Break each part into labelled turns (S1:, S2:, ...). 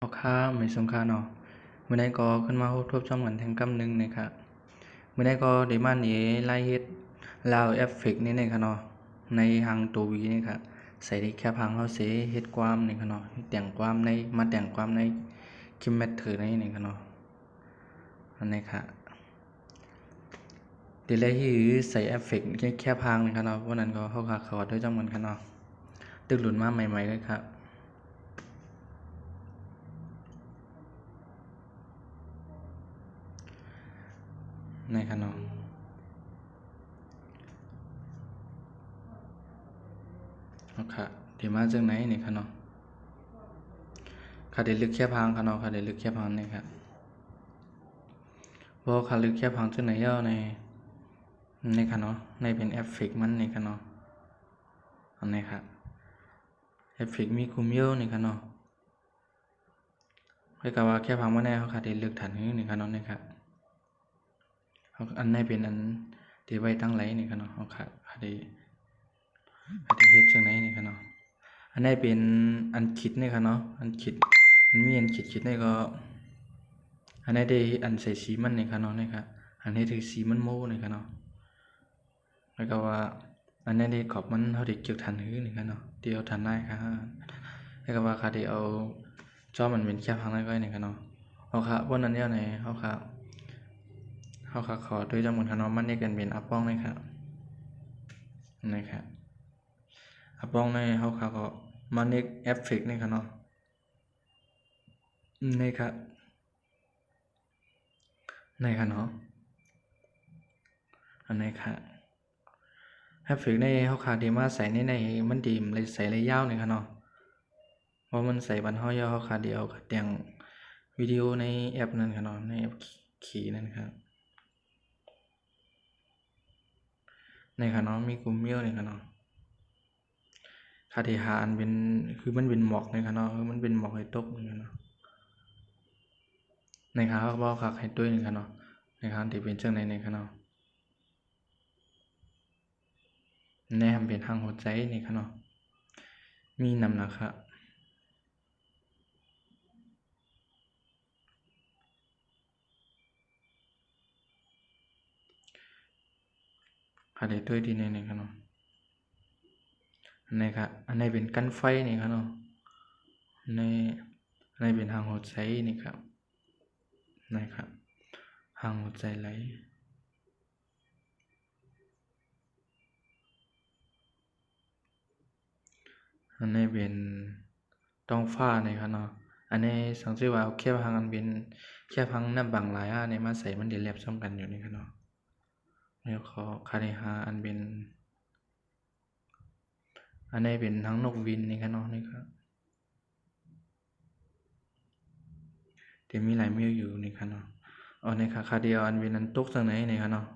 S1: ออกค่าไม่สงค่าเนาะมื้อใดก็ขึ้นมาทบทวนกันแทงกำหนึ่งนะครับมื้อใดก็ได้มานี่ไล่เฮ็ดลาวเอฟเฟกต์นี่นะครับเนาะในทางตัว V นี่ครับใส่ได้แค่พังเฮาสิเฮ็ดความนี่ครับเนาะแต่งความในมาแต่งความในคิมแมทเธอนี่ครับเนาะอันนี้ครับทีแรกที่ใส่เอฟเฟกต์แค่พังนี่ครับเนาะวันนั้นก็เฮาก็ขอด้วยจังมันครับเนาะตึกหลุนมาใหม่ๆเลยครับนี่ครับเนาะเอาค่ะที่มาจากไหนนี่ครับเนาะค่ะได้ลึกแค่พังครับเนาะค่ะได้ลึกแค่พังนี่ครับพอค่ะลึกแค่พังจากไหนย่อในค่ะเนาะในเป็นเอฟเฟกต์มันนี่ค่ะเนาะอันนี้ครับเอฟเฟกต์มีคุมเยอะนี่ค่ะเนาะให้กับว่าแค่พังมาแน่เขาค่ะได้ลึกฐานนี่ค่ะเนาะนี่ครับอันนี้เป็นอันที่ไว้ตั้งไหลนี่ค่ะเนาะเขาค่ะได้เฮ็ดจังไหนนี่ค่ะเนาะอันนี้เป็นอันคิดนี่ค่ะเนาะอันคิดอันมีอันคิดนี่ก็อันนี้ได้อันใส่สีมันนี่ค่ะเนาะนี่ครับอันนี้ถือสีมันโม่นี่ค่ะเนาะแล้วก็ว่าอันนี้ได้ขอบมันเขาได้เกี่ยวฐานนี่ค่ะเนาะที่เอาฐานได้ค่ะแล้วก็ว่าค่ะได้เอาจอมันเป็นแค่พังได้ก็นี่ค่ะเนาะเอาค่ะบนนั้นเนี่ยไหนเอาค่ะขอด้วยจำนวนค่ะเนาะมันนี่กันเป็นอัปป้องเลยค่ะนะครับอัปป้องในเขาค่ะก็มันนี่เอฟเฟกต์นี่ค่ะเนาะนี่ค่ะนี่ค่ะเนาะอันนี้ค่ะเอฟเฟกต์ในเขาค่ะดีมาใส่ในมันดีเลยใส่ระยะนี่ค่ะเนาะเพราะมันใส่บันเฮายาวเขาค่ะเดียวค่ะแต่งวิดีโอในแอปนั้นค่ะเนาะในแอปขี่นั่นครับในค่ะเนาะมีกลุ่มเมียวนี่ค่ะเนาะคาที่หาอันเป็นคือมันเป็นหมอกนี่ค่ะเนาะคือมันเป็นหมอกให้ตกนี่ค่ะเนาะในค่ะเขาบอกค่ะให้ด้วยนี่ค่ะเนาะในค่ะที่เป็นจังได๋นี่ค่ะเนาะในทำเป็นทางหัวใจนี่ค่ะเนาะมีน้ำหนักค่ะค่ะได้ด้วยที่นี่ค่ะเนาะอันนี้ค่ะอันนี้เป็นกันไฟนี่ค่ะเนาะในอันนี้เป็นทางหัวใจนี่ครับนะครับทางหัวใจไหลอันนี้เป็นต้องฟ้านี่ค่ะเนาะอันนี้สังเกตว่าแค่พังอันเป็นแค่พังน้ำบางหลายในมาใส่มันเดี๋ยวแลบซ้ำกันอยู่นี่ค่ะเนาะแล้วขอคาได้หาอันเป็นอันนี้เป็นทั้งนกวินนี่ค่ะเนาะนี่ครับที่มีหลายมิวอยู่นี่ค่ะเนาะเอานี่ค่ะคาเดียวอันเป็นอันตกจากไหนนี่ค่ะเนาะ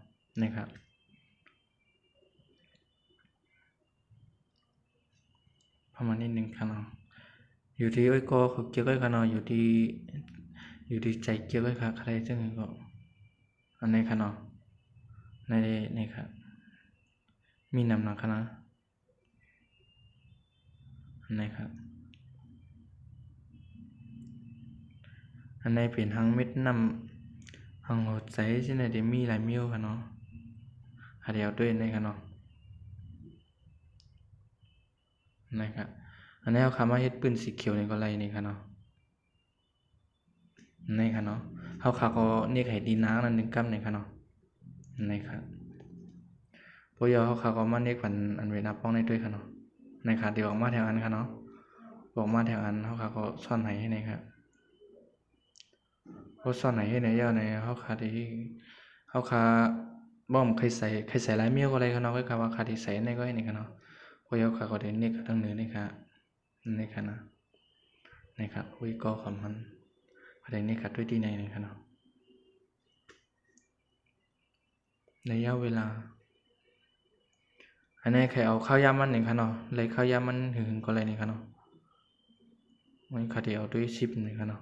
S1: นี่ครับประมาณนิดนึงค่ะเนาะอยู่ที่อ้อยก็เขาเกี่ยวกับค่ะเนาะอยู่ที่ใจเกี่ยวกับค่ะใครซึ่งก็อันนี้ค่ะเนาะในนี่ครับมีน้ำหนักค่ะนะอันนี้ครับอันนี้เป็นทั้งเม็ดน้ำทางหัวใจใช่ไหมเดี๋ยวมีหลายมิวค่ะเนาะหาเดียวด้วยนี่ค่ะเนาะนะครับอันนี้เอาคำว่าเฮ็ดปืนสีเขียวนี่ก็ไรนี่ค่ะเนาะนี่ค่ะเนาะเขาขาก็นี่ไข่ดีน้ำนั่นหนึ่งกำนี่ค่ะเนาะนี่ครับพอยเขาขาก็มาเนกฝันอันเวนับป้องในด้วยค่ะเนาะนี่ค่ะเดี๋ยวออกมาแถวอันค่ะเนาะบอกมาแถวอันเขาขาก็ซ่อนให้นี่ครับพอซ่อนให้ในย่อในเขาขาที่เขาขาบ้อมใครใส่ลายเมียวก็อะไรค่ะเนาะก็คำว่าขาที่ใส่ในก็ให้นี่ค่ะเนาะพอยเขาขาก็เดินนี่ค่ะทั้งเหนือนี่ค่ะนี่ค่ะนะนี่ครับวิก็คำมันอะไรนี่ค่ะด้วยที่ในนี่ค่ะเนาะระยะเวลาอันนี้ใครเอาข้าวยามันหนึ่งค่ะเนาะเลยข้าวยามันหึงก็อะไรนี่ค่ะเนาะมันขาดเอาด้วยชิปหนึ่งค่ะเนาะ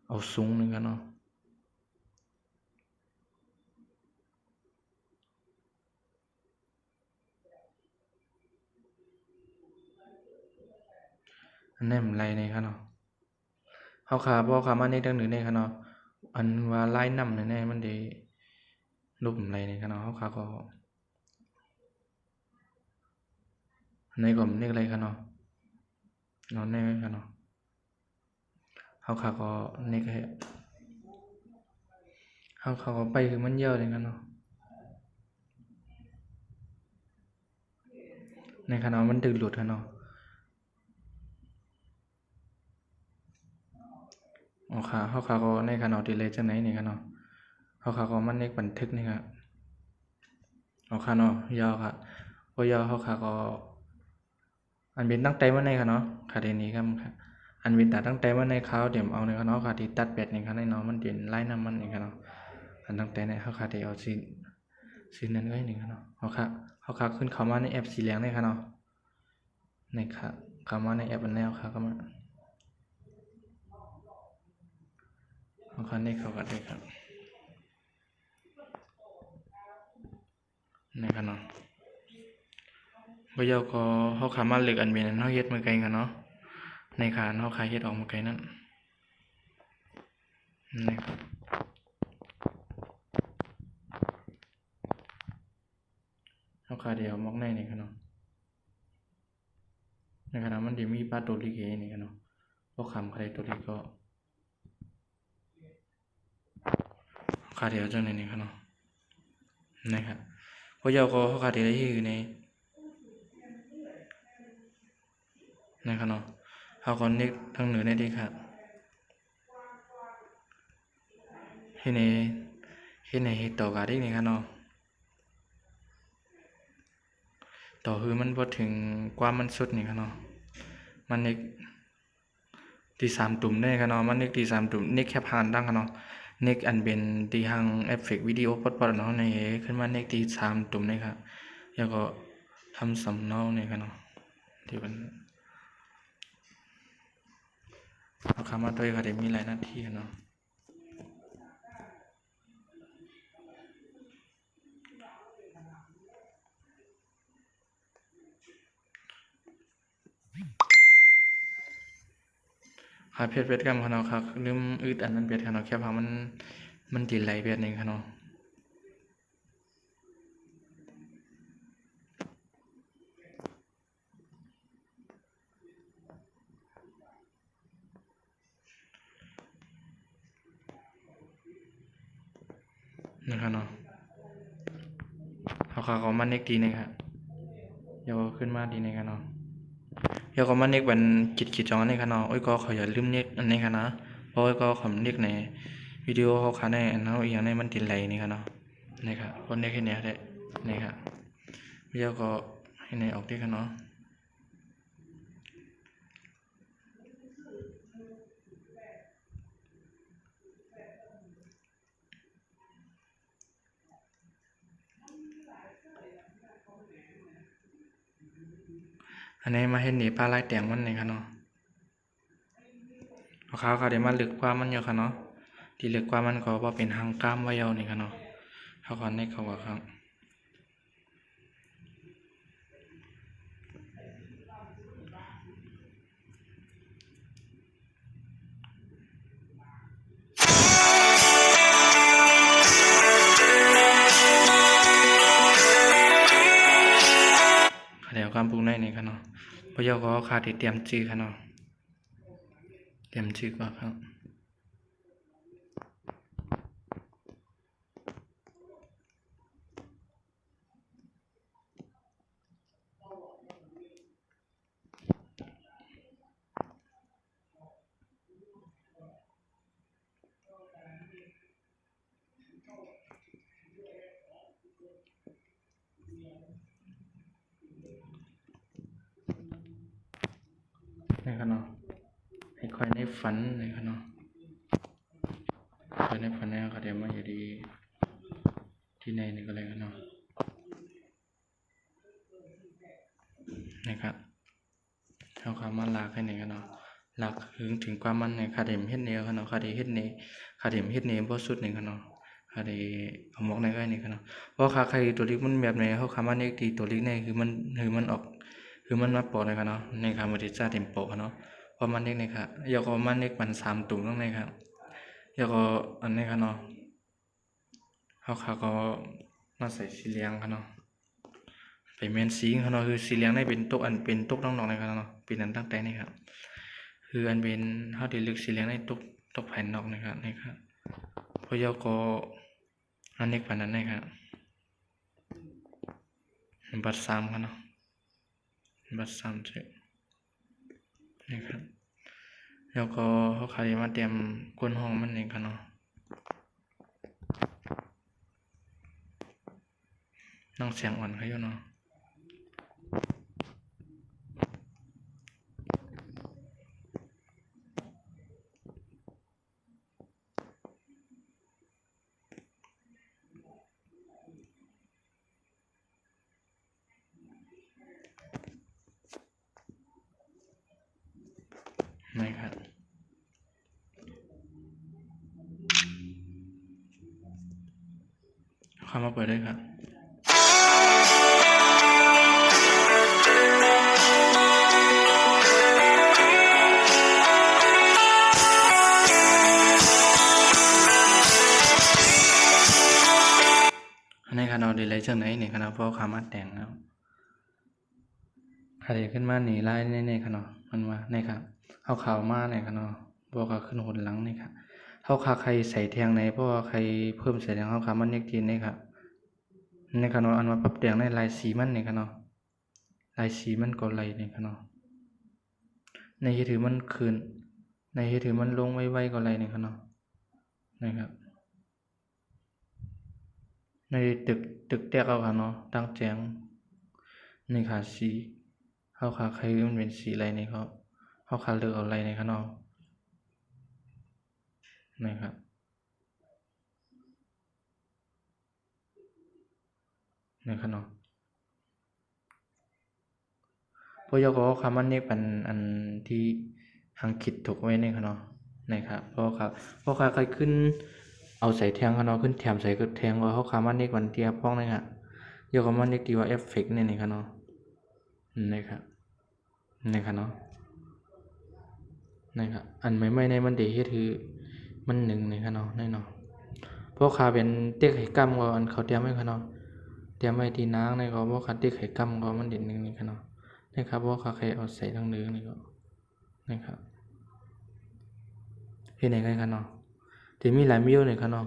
S1: เอาสูงหนึ่งค่ะเนาะ อันนี้มันไรในค่ะเนาะเฮาขาบ่ขามาในดังหนึ่งในค่ะเนาะอันว่าลายนำแน่ๆมันได้รูปไรในค่ะเนาะเฮาขาก็ในก็มันอะไรค่ะเนาะเนาะในค่ะเนาะเฮาขาก็ในก็เฮาขาก็ไปคือมันเยอะเลยค่ะเนาะในค่ะเนาะมันดึงหลุดค่ะเนาะเฮาขาก็ในค่ะเนาะดีเลยจังไหนนี่ค่ะเนาะเฮาขาก็มันในบันทึกนี่ค่ะค่ะเนาะยาวค่ะบ่ยาวเฮาขาก็อันเป็นตั้งใจมาในค่ะเนาะค่ะเดี๋ยวนี้ครับค่ะอันเป็นตาตั้งใจมาในเขาเดี๋ยวเอาในค่ะเนาะค่ะที่ตัดแบตนี่ค่ะในเนาะมันเป็นลายน้ำมันนี่ค่ะเนาะอันตั้งใจในเฮาขาได้เอาสีนั้นไว้นี่ค่ะเนาะเฮาขาขึ้นเข้ามาในแอปสีเหลืองนี่ค่ะเนาะนี่ค่ะเข้ามาในแอปอันแนวค่ะเข้ามาเฮาขานี่เข้ากันได้ครับนี่ค่ะเนาะบ่ยาวก็เฮาขามาเลือกอันเป็นอันเฮาเฮ็ดมื้อไกลค่ะเนาะในค่ะเฮาขาเฮ็ดออกมื้อไกลนั้นนี่ครับเฮาขาเดียวมอกในนี่ค่ะเนาะในขณะมันสิมีปลาตัวลิเกนี่ค่ะเนาะบ่ขำใครตัวลิก็ขาเดียวจังนี่ค่ะเนาะนะครับบ่ยาวก็เฮาขาเดียวได้อยู่ในนะครับเนาะเฮาก็นึกทางเหนือได้ดีครับเฮ็ดในเฮ็ดต่อกันได้นี่ครับเนาะต่อคือมันบ่ถึงความมันสุดนี่ครับเนาะมันนึกที่3ตุ่มได้ครับเนาะมันนึกที่3ตุ่มนึกแค่ผ่านดังครับเนาะนึกอันเป็นที่ทางเอฟเฟกต์วิดีโอปลดๆเนาะในขึ้นมานึกที่3ตุ่มได้ครับแล้วก็ทำสำเนานี่ครับเนาะที่มันเอาคำมาด้วยค่ะได้มีหลายหน้าที่เนาะเพชรเวทกรรมค่ะเนาะครับลืมอึดอันนั้นเวทค่ะเนาะแค่พามันติดไหลเวทนึงค่ะเนาะนะครับเนาะเอาเขามันเน็กดีนะครับเดี๋ยวขึ้นมาดีนะครับเนาะเดี๋ยวก็มันเน็กเป็นขีดจองนี่ค่ะเนาะโอ้ยก็เขาอย่าลืมเน็กอันนี้ค่ะนะเพราะก็คำเน็กในวิดีโอเขาขาในอันนั้นอีกอย่างในมันติดไหลนี่ค่ะเนาะนี่ค่ะคนเน็กแค่นี้ได้นี่ค่ะเดี๋ยวก็ให้ในออกดีค่ะเนาะอันนี้มาเห็นนี่ปลาลายแตงมันนี่ค่ะเนาะเขาเดี๋ยวมาลึกกว่ามันอยู่ค่ะเนาะที่ลึกกว่ามันก็ว่าเป็นหางกล้ามไว้ยาวนี่ค่ะเนาะเขาก่อนนี่เขาว่าครับเดี๋ยวการปรุงในนี่ค่ะเนาะพอยก็ขาดที่เตรียมจื้อค่ะเนาะเตรียมจื้อก่อนครับนี่ค่ะเนาะให้ค่อยในฝันนี่ค่ะเนาะค่อยในฝันนี่ค่ะเดี๋ยวมาอยู่ดีที่ในนี่ก็เลยค่ะเนาะนะครับเอาคำมาลากให้นี่ค่ะเนาะลากถึงความมันในคาเดมเฮ็ดเนวค่ะเนาะคาเดเฮ็ดเนคาเดมเฮ็ดเนบ่สุดนี่ค่ะเนาะคาเดเอาหมอกในก็นี่ค่ะเนาะเพราะใครตัวเล็กมันแบบไหนเขาคำว่าเน็กตีตัวเล็กในคือมันออกคือมันมาปอกเลยค่ะเนาะในคำว่าที่จ้าเต็มปอกค่ะเนาะ ประมาณนี้นะครับยกประมาณนี้ปัน3ตุ่มตรงนี้ครับยกอันนี้ครับเนาะเขาก็มาใส่สีเหลืองครับเนาะไปเมนสีครับเนาะคือสีเหลืองได้เป็นตกอันเป็นตกน้องๆนะครับเนาะเป็นอันตั้งแต่นี่ครับคืออันเป็นเขาที่ลึกสีเหลืองได้ตกแผ่นนอกนะครับนี่ครับพอยกอันนี้ปันนั้นนะครับบัตร3ครับเนาะบัตร3เสร็จนี่ครับแล้วก็เขาขายมาเตรียมก้นห้องมันเองครับเนาะน้องเสียงอ่อนเขาอยู่เนาะนี่ครับเข้ามาเปิดได้ครับอันนี้ครับเราดีเลยเช่นไหนนี่ครับเพราะขามาแต่งแล้วใครขึ้นมาหนีไล่ในครับเนาะมันว่านี่ครับเอาข่าวมาเนี่ยครับเนาะบอกว่าขึ้นหนหลังนี่ครับเขาขาใครใส่แทงไหนเพราะว่าใครเพิ่มใส่แทงเขาขามันเน็กทีนี่ครับนี่ครับเนาะอันว่าปรับแต่งในลายสีมันนี่ครับเนาะลายสีมันก็ไหลนี่ครับเนาะในที่ถือมันคืนในที่ถือมันลงไวๆก็ไหลนี่ครับเนาะนี่ครับในตึกแตกเอาครับเนาะตั้งแจงนี่ค่ะสีเขาขาใครมันเป็นสีอะไรนี่เขาขาเลือกเอาอะไรนี่ครับเนาะนี่ครับนี่ครับเนาะพอยกคำมันนี่เป็นอันที่หังคิดถูกไว้นี่ครับเนาะนี่ครับเพราะใครขึ้นเอาใส่แทงครับเนาะขึ้นแถมใส่ก็แทงว่าเขาคำมันนี่วันเทียบพ้องนี่ครับยกคำมันนี่ที่ว่าเอฟเฟกต์นี่ครับเนาะนี่ครับนี่ครับเนาะนี่ครับอันไม่ในมันเดเฮ็ดคือมันหนึ่งนี่ครับเนาะแน่นอนเพราะขาเป็นเต็กไข่กั้มก็อันเขาเตรียมไว้ครับเนาะเตรียมไว้ที่นางในก็เพราะขาเต็กไข่กั้มก็มันเด่นหนึ่งนี่ครับเนาะนี่ครับเพราะขาใครเอาใส่ทั้งเนื้อนี่ก็นี่ครับเฮ็ดไหนกันครับเนาะที่มีหลายมิ้วนี่ครับเนาะ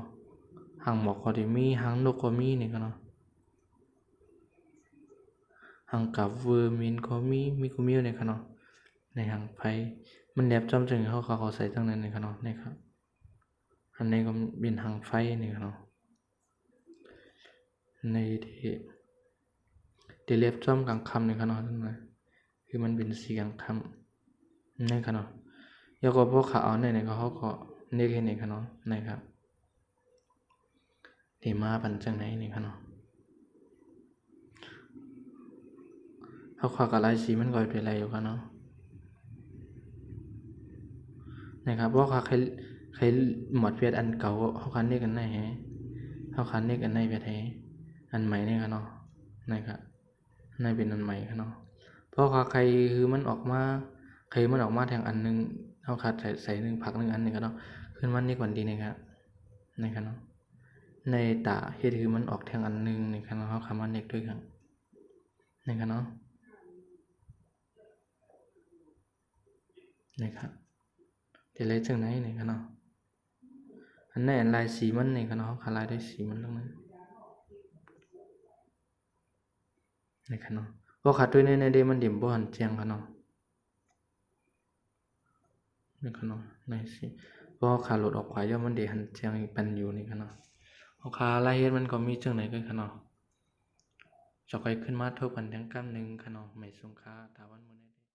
S1: หางหมอกก็ที่มีหางนกก็มีนี่ครับเนาะหางกับเวอร์มินก็มีกูมิ้วนี่ครับเนาะในหางไฟมันแนบจอมจึงเขาใส่ทั้งนั้นนี่ครับเนาะนี่ครับอันนี้ก็เป็นหางไฟนี่ครับเนาะในที่เล็บจอมกลางคำนี่ครับเนาะทั้งนั้นคือมันเป็นสีกลางคำนี่ครับเนาะแล้วก็พวกขาเอาเนี่ยเขาก็นี่แค่นี้ครับเนาะนี่ครับที่มาปันจังไหนนี่ครับเนาะเขาขอกับลายสีมันก็เป็นอะไรอยู่ครับเนาะนะครับเพราะใครหมดเพียอันเก่าเขาคันนี้กันได้แฮเขาคันนี้กันได้เพียแท้อันใหม่นี่ครับเนาะนะครับนี่เป็นอันใหม่ครับเนาะเพราะใครคือมันออกมาใครมันออกมาแทงอันนึงเขาคัดใส่นึงผักนึงอันนึงครับเนาะขึ้นมันนี่ก่อนดีนะครับนี่ครับเนาะในตาเฮ็ดคือมันออกแทงอันนึงนี่ครับเนาะเขาคำว่าเน็กด้วยครับนี่ครับเนาะนี่ครับเดี๋ยวเลยจังไหนนี่ครับเนาะอันนี้ลายสีมันนี่ครับเนาะเขาลายด้วยสีมันตรงนั้นนี่ครับเนาะเพราะขาดด้วยในเดมันเดี่ยมบ่หันเจียงครับเนาะนี่ครับเนาะในสีเพราะขาหลุดออกขวาย่อมันเดหันเจียงเป็นอยู่นี่ครับเนาะเพราะขาลายเฮ็ดมันก็มีจังไหนกันครับเนาะจะค่อยขึ้นมาทบกันทั้งกำนึงครับเนาะไม่สงค่าตาวันมื้อ